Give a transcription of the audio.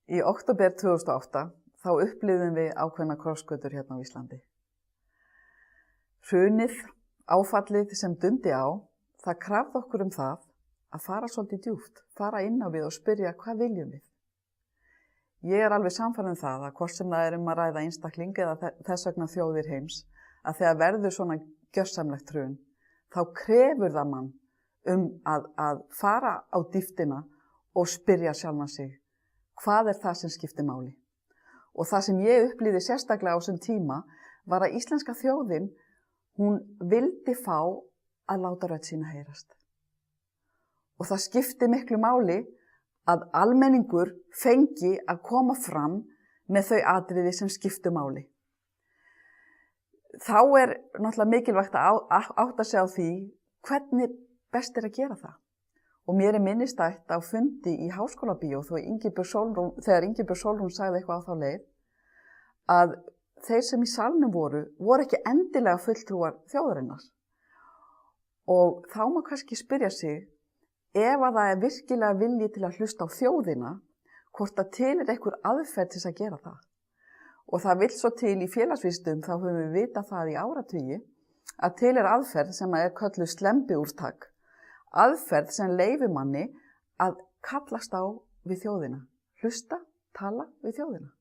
Í október 2008 þá upplifðum við ákveðna krossgötur hérna á Íslandi. Hrunið, áfallið sem dundi á, það krafði okkur það að fara svolítið djúpt, fara inn á við og spyrja hvað viljum við. Ég alveg sannfærð það að hvort sem það að ræða einstakling eða þess vegna þjóðir heims, að þegar verður svona gjörsamlegt hrun, þá krefur það mann að fara á dýptina og spyrja sjálfan sig, hvað það sem skiptir máli? Og það sem ég upplýði sérstaklega á þessum tíma var að íslenska þjóðin, hún vildi fá að láta rödd sína heyrast. Og það skipti miklu máli að almenningur fengi að koma fram með þau atriði sem skiptu máli. Þá náttúrulega mikilvægt að átta sig á því hvernig best að gera það. Og mér minnistætt á fundi í Háskólabíó þegar Ingibjörg Sólrún sagði eitthvað á þá leið að þeir sem í salnum voru ekki endilega fulltrúar þjóðarinnar. Og þá má kannski spyrja sig ef að það virkilega vilji til að hlusta á þjóðina, hvort að til einhver aðferð til að gera það. Og það vill svo til í félagsvísindum, þá höfum við vitað það í áratugi, að til aðferð sem kölluð slembiúrtak. Aðferð sem leyfir manni að kallast á við þjóðina. Hlusta, tala við þjóðina.